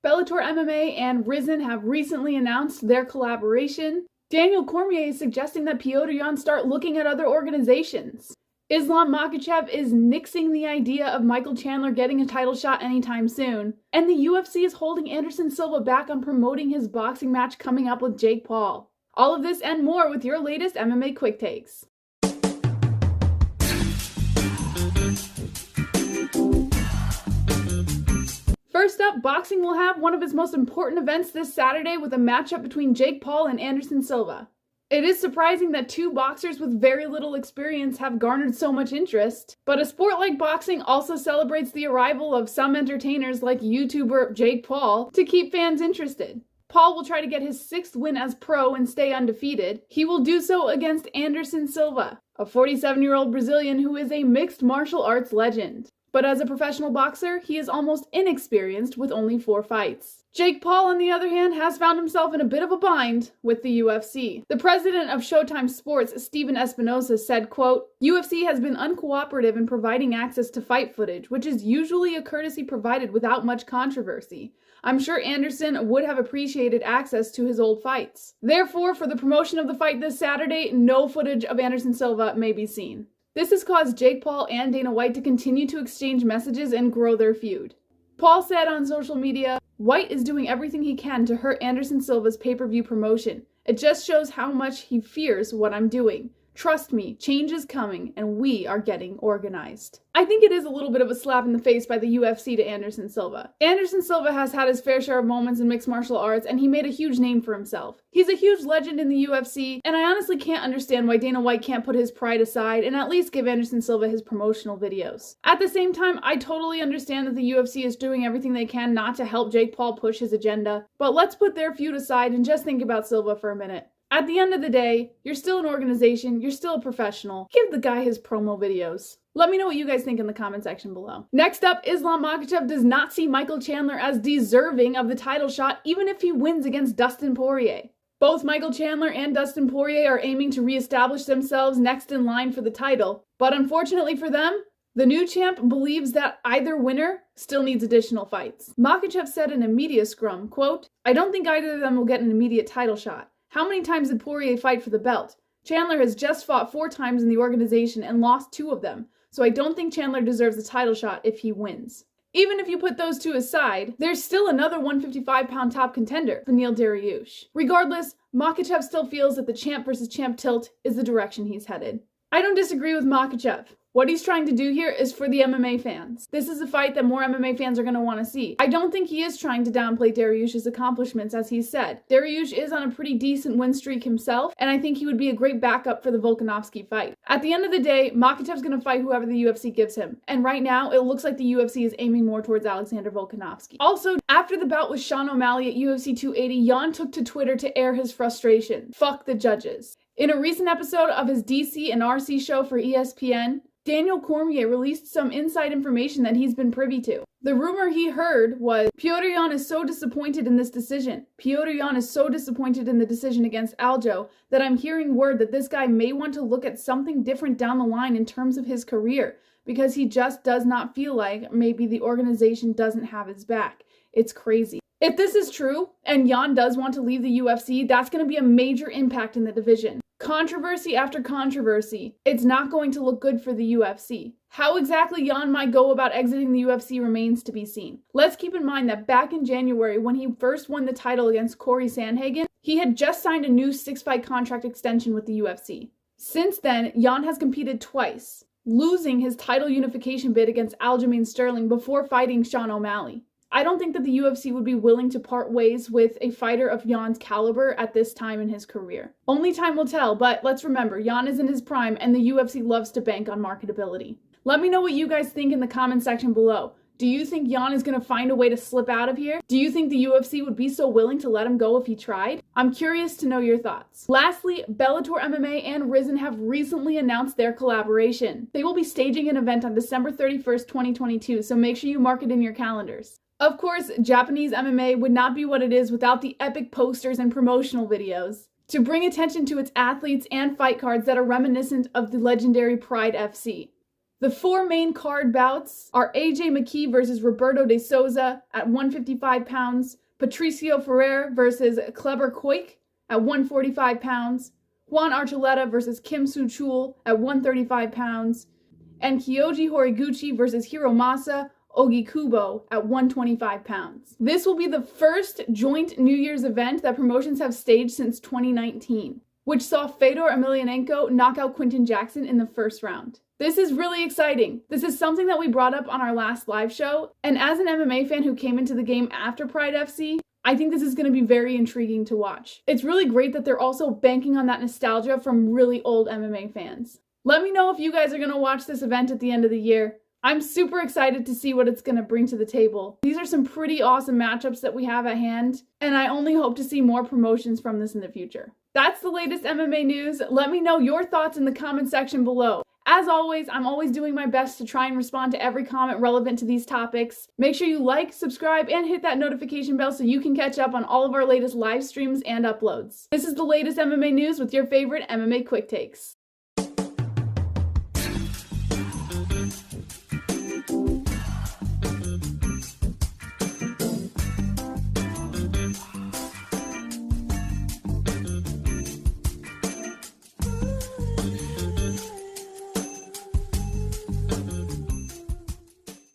Bellator MMA and RIZIN have recently announced their collaboration. Daniel Cormier is suggesting that Petr Yan start looking at other organizations. Islam Makhachev is nixing the idea of Michael Chandler getting a title shot anytime soon. And the UFC is holding Anderson Silva back on promoting his boxing match coming up with Jake Paul. All of this and more with your latest MMA Quick Takes. First up, boxing will have one of its most important events this Saturday with a matchup between Jake Paul and Anderson Silva. It is surprising that two boxers with very little experience have garnered so much interest, but a sport like boxing also celebrates the arrival of some entertainers like YouTuber Jake Paul to keep fans interested. Paul will try to get his 6th win as pro and stay undefeated. He will do so against Anderson Silva, a 47-year-old Brazilian who is a mixed martial arts legend. But as a professional boxer, he is almost inexperienced with only 4 fights. Jake Paul, on the other hand, has found himself in a bit of a bind with the UFC. The president of Showtime Sports, Steven Espinosa, said, quote, "UFC has been uncooperative in providing access to fight footage, which is usually a courtesy provided without much controversy. I'm sure Anderson would have appreciated access to his old fights. Therefore, for the promotion of the fight this Saturday, no footage of Anderson Silva may be seen." This has caused Jake Paul and Dana White to continue to exchange messages and grow their feud. Paul said on social media, "White is doing everything he can to hurt Anderson Silva's pay-per-view promotion. It just shows how much he fears what I'm doing. Trust me, change is coming, and we are getting organized." I think it is a little bit of a slap in the face by the UFC to Anderson Silva. Anderson Silva has had his fair share of moments in mixed martial arts, and he made a huge name for himself. He's a huge legend in the UFC, and I honestly can't understand why Dana White can't put his pride aside and at least give Anderson Silva his promotional videos. At the same time, I totally understand that the UFC is doing everything they can not to help Jake Paul push his agenda, but let's put their feud aside and just think about Silva for a minute. At the end of the day, you're still an organization, you're still a professional. Give the guy his promo videos. Let me know what you guys think in the comment section below. Next up, Islam Makhachev does not see Michael Chandler as deserving of the title shot even if he wins against Dustin Poirier. Both Michael Chandler and Dustin Poirier are aiming to reestablish themselves next in line for the title, but unfortunately for them, the new champ believes that either winner still needs additional fights. Makhachev said in a media scrum, quote, "I don't think either of them will get an immediate title shot. How many times did Poirier fight for the belt? Chandler has just fought 4 times in the organization and lost 2 of them, so I don't think Chandler deserves a title shot if he wins." Even if you put those 2 aside, there's still another 155-pound top contender, Beneil Dariush. Regardless, Makhachev still feels that the champ versus champ tilt is the direction he's headed. I don't disagree with Makhachev. What he's trying to do here is for the MMA fans. This is a fight that more MMA fans are going to want to see. I don't think he is trying to downplay Dariush's accomplishments, as he said. Dariush is on a pretty decent win streak himself, and I think he would be a great backup for the Volkanovski fight. At the end of the day, Makhachev's going to fight whoever the UFC gives him, and right now, it looks like the UFC is aiming more towards Alexander Volkanovski. Also, after the bout with Sean O'Malley at UFC 280, Yan took to Twitter to air his frustration. Fuck the judges. In a recent episode of his DC and RC show for ESPN, Daniel Cormier released some inside information that he's been privy to. The rumor he heard was, "Petr Yan is so disappointed in this decision. Petr Yan is so disappointed in the decision against Aljo that I'm hearing word that this guy may want to look at something different down the line in terms of his career, because he just does not feel like maybe the organization doesn't have his back. It's crazy." If this is true, and Yan does want to leave the UFC, that's going to be a major impact in the division. Controversy after controversy, it's not going to look good for the UFC. How exactly Yan might go about exiting the UFC remains to be seen. Let's keep in mind that back in January, when he first won the title against Corey Sandhagen, he had just signed a new 6-fight contract extension with the UFC. Since then, Yan has competed twice, losing his title unification bid against Aljamain Sterling before fighting Sean O'Malley. I don't think that the UFC would be willing to part ways with a fighter of Yan's caliber at this time in his career. Only time will tell, but let's remember, Yan is in his prime and the UFC loves to bank on marketability. Let me know what you guys think in the comment section below. Do you think Yan is going to find a way to slip out of here? Do you think the UFC would be so willing to let him go if he tried? I'm curious to know your thoughts. Lastly, Bellator MMA and RIZIN have recently announced their collaboration. They will be staging an event on December 31st, 2022, so make sure you mark it in your calendars. Of course, Japanese MMA would not be what it is without the epic posters and promotional videos to bring attention to its athletes and fight cards that are reminiscent of the legendary Pride FC. The 4 main card bouts are AJ McKee versus Roberto de Souza at 155 pounds, Patricio Ferrer versus Kleber Koik at 145 pounds, Juan Archuleta versus Kim Soo-chul at 135 pounds, and Kyoji Horiguchi versus Hiromasa Ogikubo at 125 pounds. This will be the first joint New Year's event that promotions have staged since 2019, which saw Fedor Emelianenko knock out Quinton Jackson in the first round. This is really exciting. This is something that we brought up on our last live show, and as an MMA fan who came into the game after Pride FC, I think this is going to be very intriguing to watch. It's really great that they're also banking on that nostalgia from really old MMA fans. Let me know if you guys are going to watch this event at the end of the year. I'm super excited to see what it's going to bring to the table. These are some pretty awesome matchups that we have at hand, and I only hope to see more promotions from this in the future. That's the latest MMA news. Let me know your thoughts in the comment section below. As always, I'm always doing my best to try and respond to every comment relevant to these topics. Make sure you like, subscribe, and hit that notification bell so you can catch up on all of our latest live streams and uploads. This is the latest MMA news with your favorite MMA Quick Takes.